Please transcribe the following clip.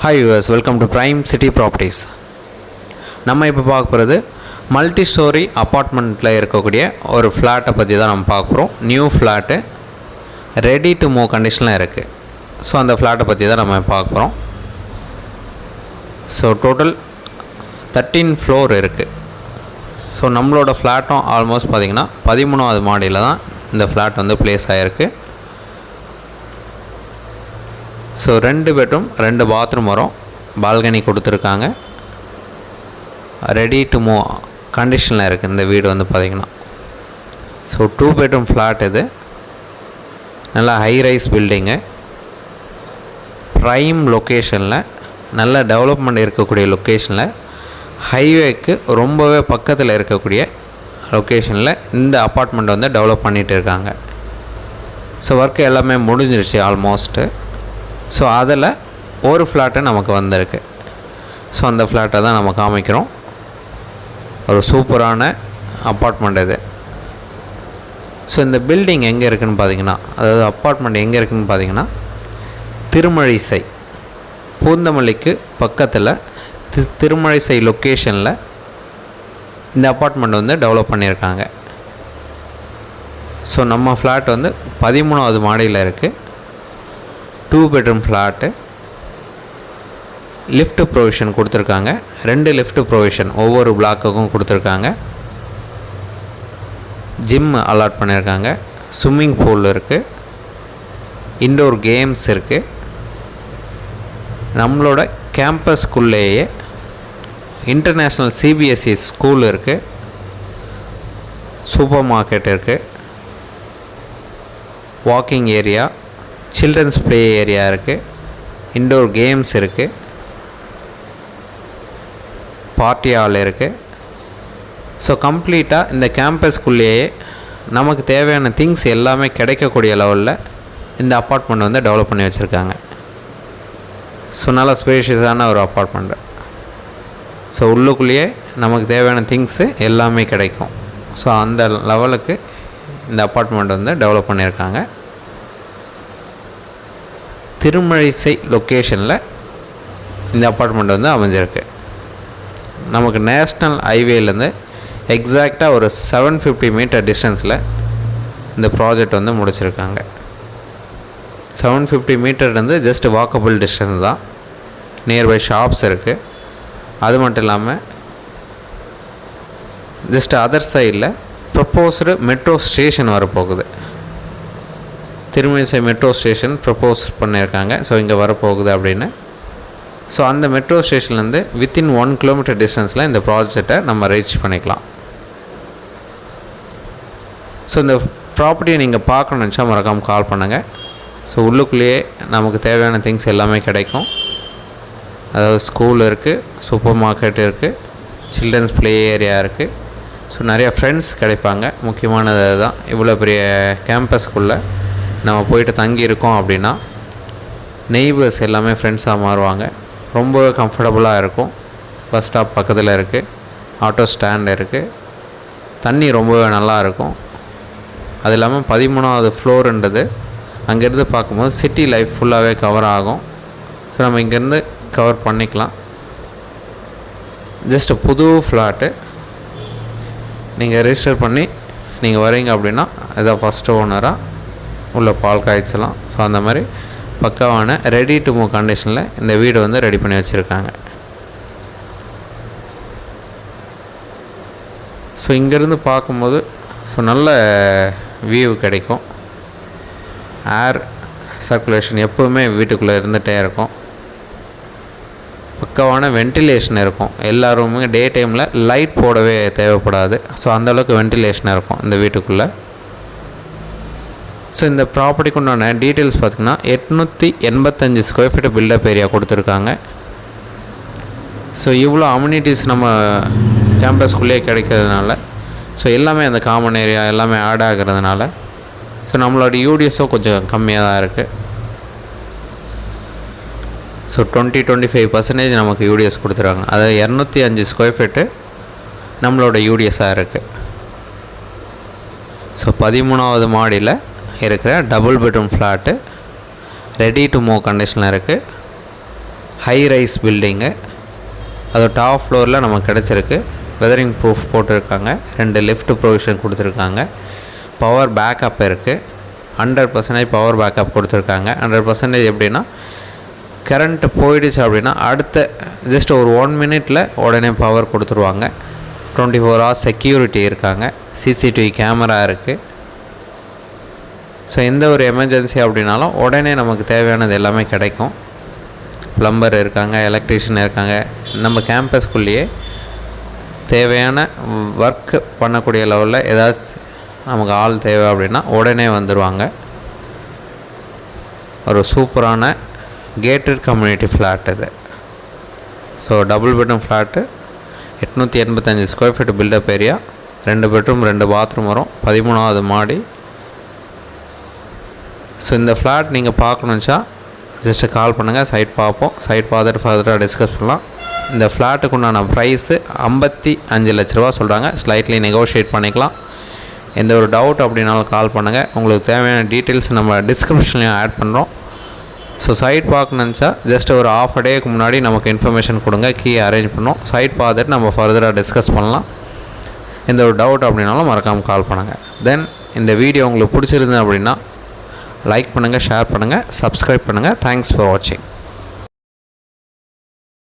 Hi viewers, welcome to Prime City Properties. நம்ம இப்போ பார்க்க போகிறது மல்டி ஸ்டோரி அப்பார்ட்மெண்ட்டில் இருக்கக்கூடிய ஒரு ஃப்ளாட்டை பற்றி தான் நம்ம பார்க்க போகிறோம். New flat ready to move கண்டிஷனில் இருக்குது. ஸோ அந்த ஃப்ளாட்டை பற்றி தான் நம்ம பார்க்க போகிறோம். ஸோ டோட்டல் 13 ஃப்ளோர் இருக்குது. ஸோ நம்மளோட ஃப்ளாட்டும் ஆல்மோஸ்ட் பார்த்திங்கன்னா 13வது மாடியில் தான் இந்த ஃப்ளாட் வந்து ப்ளேஸ் ஆகிருக்கு. ஸோ 2 பெட்ரூம் 2 பாத்ரூம் வரும். பால்கனி கொடுத்துருக்காங்க. ரெடி டு மூவ் கண்டிஷனில் இருக்குது இந்த வீடு வந்து பார்த்திங்கன்னா. ஸோ 2 பெட்ரூம் ஃப்ளாட் இது. நல்லா ஹை ரைஸ் பில்டிங்கு, ப்ரைம் லொக்கேஷனில், நல்ல டெவலப்மெண்ட் இருக்கக்கூடிய லொக்கேஷனில், ஹைவேக்கு ரொம்பவே பக்கத்தில் இருக்கக்கூடிய லொக்கேஷனில் இந்த அப்பார்ட்மெண்ட் வந்து டெவலப் பண்ணிகிட்டு இருக்காங்க. ஸோ ஒர்க்கு எல்லாமே முடிஞ்சிருச்சு ஆல்மோஸ்ட்டு. ஸோ அதில் ஒரு ஃப்ளாட்டு நமக்கு வந்திருக்கு. ஸோ அந்த ஃப்ளாட்டை தான் நம்ம காமிக்கிறோம். ஒரு சூப்பரான அப்பார்ட்மெண்ட் இது. ஸோ இந்த பில்டிங் எங்கே இருக்குதுன்னு பார்த்தீங்கன்னா, அதாவது அப்பார்ட்மெண்ட் எங்கே இருக்குதுன்னு பார்த்தீங்கன்னா, திருமழிசை பூந்தமல்லிக்கு பக்கத்தில் திருமழிசை லொக்கேஷனில் இந்த அப்பார்ட்மெண்ட் வந்து டெவலப் பண்ணியிருக்காங்க. ஸோ நம்ம ஃப்ளாட் வந்து 13வது மாடியில் இருக்குது. 2 பெட்ரூம் ஃப்ளாட்டு. லிஃப்ட் ப்ரொவிஷன் கொடுத்துருக்காங்க. 2 லிஃப்ட் ப்ரொவிஷன் ஒவ்வொரு பிளாக்குக்கும் கொடுத்துருக்காங்க. ஜிம் அலாட் பண்ணியிருக்காங்க. ஸ்விம்மிங் பூல் இருக்குது. இன்டோர் கேம்ஸ் இருக்குது. நம்மளோட கேம்பஸ்குள்ளேயே இன்டர்நேஷ்னல் சிபிஎஸ்சி ஸ்கூல் இருக்குது. சூப்பர் மார்க்கெட் இருக்குது. Walking area, children's play area இருக்குது. இன்டோர் கேம்ஸ் இருக்குது. பார்ட்டி ஹால் இருக்குது. ஸோ கம்ப்ளீட்டாக இந்த கேம்பஸ்குள்ளேயே நமக்கு தேவையான திங்ஸ் எல்லாமே கிடைக்கக்கூடிய லெவலில் இந்த அப்பார்ட்மெண்ட் வந்து டெவலப் பண்ணி வச்சுருக்காங்க. ஸோ நல்லா ஸ்பேஷியஸான ஒரு அப்பார்ட்மெண்ட்டு. ஸோ உள்ளுக்குள்ளேயே நமக்கு தேவையான திங்ஸு எல்லாமே கிடைக்கும். ஸோ அந்த லெவலுக்கு இந்த அப்பார்ட்மெண்ட் வந்து டெவலப் பண்ணியிருக்காங்க. திருமழிசை லொக்கேஷனில் இந்த அப்பார்ட்மெண்ட் வந்து அமைஞ்சிருக்கு. நமக்கு நேஷ்னல் ஹைவேலேருந்து எக்ஸாக்டாக ஒரு 750 மீட்டர் டிஸ்டன்ஸில் இந்த ப்ராஜெக்ட் வந்து முடிச்சிருக்காங்க. 750 மீட்டர்லேருந்து ஜஸ்ட் வாக்கபிள் டிஸ்டன்ஸ் தான். நியர்பை ஷாப்ஸ் இருக்குது. அது மட்டும் இல்லாமல் ஜஸ்ட் அதர் சைடில் ப்ரப்போஸ்டு மெட்ரோ ஸ்டேஷன் வரப்போகுது. திருமழிசை மெட்ரோ ஸ்டேஷன் ப்ரப்போஸ் பண்ணியிருக்காங்க. ஸோ இங்கே வரப்போகுது அப்படின்னு. ஸோ அந்த மெட்ரோ ஸ்டேஷன்லேருந்து வித்தின் 1 கிலோமீட்டர் டிஸ்டன்ஸில் இந்த ப்ராஜெக்டை நம்ம ரீச் பண்ணிக்கலாம். ஸோ இந்த ப்ராப்பர்ட்டியை நீங்கள் பார்க்கணுன்னு நினச்சா மறக்காமல் கால் பண்ணுங்கள். ஸோ உள்ளுக்குள்ளேயே நமக்கு தேவையான திங்ஸ் எல்லாமே கிடைக்கும். அதாவது ஸ்கூல் இருக்குது, சூப்பர் மார்க்கெட் இருக்குது, சில்ட்ரன்ஸ் ப்ளே ஏரியா இருக்குது. ஸோ நிறையா ஃப்ரெண்ட்ஸ் கிடைப்பாங்க. முக்கியமானது தான். இவ்வளோ பெரிய கேம்பஸ்க்குள்ளே நம்ம போயிட்டு தங்கியிருக்கோம் அப்படின்னா நெய்பர்ஸ் எல்லாமே ஃப்ரெண்ட்ஸாக மாறுவாங்க. ரொம்பவே கம்ஃபர்டபுளாக இருக்கும். பஸ் ஸ்டாப் பக்கத்தில் இருக்குது. ஆட்டோ ஸ்டாண்ட் இருக்குது. தண்ணி ரொம்பவே நல்லாயிருக்கும். அது இல்லாமல் 13வது ஃப்ளோருன்றது அங்கேருந்து பார்க்கும்போது சிட்டி லைஃப் ஃபுல்லாகவே கவர் ஆகும். ஸோ நம்ம இங்கேருந்து கவர் பண்ணிக்கலாம். ஜஸ்ட் புது ஃப்ளாட்டு. நீங்கள் ரெஜிஸ்டர் பண்ணி நீங்கள் வரீங்க அப்படின்னா இதான் ஃபஸ்ட்டு ஓனராக உள்ள பால் காய்ச்சலாம். ஸோ அந்த மாதிரி பக்காவான ரெடி டு மூவ் கண்டிஷனில் இந்த வீடு வந்து ரெடி பண்ணி வச்சுருக்காங்க. ஸோ இங்கேருந்து பார்க்கும்போது ஸோ நல்ல வியூ கிடைக்கும். ஏர் சர்க்குலேஷன் எப்போவுமே வீட்டுக்குள்ளே இருந்துகிட்டே இருக்கும். பக்காவான வென்டிலேஷன் இருக்கும். எல்லா ரூமுமே டே டைமில் லைட் போடவே தேவைப்படாது. ஸோ அந்தளவுக்கு வென்டிலேஷன் இருக்கும் இந்த வீட்டுக்குள்ளே. ஸோ இந்த ப்ராப்பர்ட்டிக்கு உண்டான டீட்டெயில்ஸ் பார்த்திங்கன்னா 885 ஸ்கொயர் ஃபீட் பில்டப் ஏரியா கொடுத்துருக்காங்க. ஸோ இவ்வளோ அம்யூனிட்டிஸ் நம்ம கேம்பஸ்குள்ளேயே கிடைக்கிறதுனால, ஸோ எல்லாமே அந்த காமன் ஏரியா எல்லாமே ஆட் ஆகிறதுனால, ஸோ நம்மளோட யூடிஎஸும் கொஞ்சம் கம்மியாக தான் இருக்குது. ஸோ 20-25% நமக்கு யூடிஎஸ் கொடுத்துருக்காங்க. அதாவது 205 ஸ்கொயர் ஃபீட்டு நம்மளோட யூடிஎஸ்ஸாக இருக்குது. ஸோ 13வது மாடியில் இருக்கிற double bedroom flat ready to move கண்டிஷனில் இருக்குது. High rise building. அது டாப் ஃப்ளோரில் நமக்கு கிடச்சிருக்கு. வெதரிங் ப்ரூஃப் போட்டிருக்காங்க. 2 லிஃப்ட் ப்ரொவிஷன் கொடுத்துருக்காங்க. பவர் பேக்கப் இருக்குது. 100% பவர் பேக்கப் கொடுத்துருக்காங்க. 100% எப்படின்னா கரண்ட்டு போயிடுச்சு அப்படின்னா அடுத்த ஜஸ்ட் ஒரு 1 மினிட்டில் உடனே பவர் கொடுத்துருவாங்க. 24 hours செக்யூரிட்டி இருக்காங்க. சிசிடிவி கேமரா இருக்குது. ஸோ எந்த ஒரு எமர்ஜென்சி அப்படின்னாலும் உடனே நமக்கு தேவையானது எல்லாமே கிடைக்கும். ப்ளம்பர் இருக்காங்க, எலக்ட்ரீஷியன் இருக்காங்க. நம்ம கேம்பஸ்குள்ளேயே தேவையான ஒர்க் பண்ணக்கூடிய லெவலில் ஏதாவது நமக்கு ஆள் தேவை அப்படின்னா உடனே வந்துடுவாங்க. ஒரு சூப்பரான கேட்டட் கம்யூனிட்டி ஃப்ளாட் இது. So double bedroom flat, 885 square feet built up area, 2 bedroom 2 bathroom வரும், 13வது மாடி. ஸோ இந்த ஃப்ளாட் நீங்கள் பார்க்கணுச்சா ஜஸ்ட்டு கால் பண்ணுங்கள், சைட் பார்ப்போம். சைட் பார்த்துட்டு ஃபர்தராக டிஸ்கஸ் பண்ணலாம். இந்த ஃப்ளாட்டுக்கு உண்டான ப்ரைஸு 55 லட்ச ரூபா சொல்கிறாங்க. ஸ்லைட்லி நெகோஷியேட் பண்ணிக்கலாம். எந்த ஒரு டவுட் அப்படின்னாலும் கால் பண்ணுங்கள். உங்களுக்கு தேவையான டீட்டெயில்ஸ் நம்ம டிஸ்கிரிப்ஷன்லையும் ஆட் பண்ணுறோம். ஸோ சைட் பார்க்கணுச்சா ஜஸ்ட் ஒரு ½ a டேக்கு முன்னாடி நமக்கு இன்ஃபர்மேஷன் கொடுங்க, கீ அரேஞ்ச் பண்ணோம். சைட் பார்த்துட்டு நம்ம ஃபர்தராக டிஸ்கஸ் பண்ணலாம். எந்த ஒரு டவுட் அப்படின்னாலும் மறக்காமல் கால் பண்ணுங்கள். தென் இந்த வீடியோ உங்களுக்கு பிடிச்சிருந்தது அப்படின்னா லைக் பண்ணுங்கள், ஷேர் பண்ணுங்கள், சப்ஸ்கிரைப் பண்ணுங்கள். தேங்க்ஸ் ஃபார் வாட்சிங்.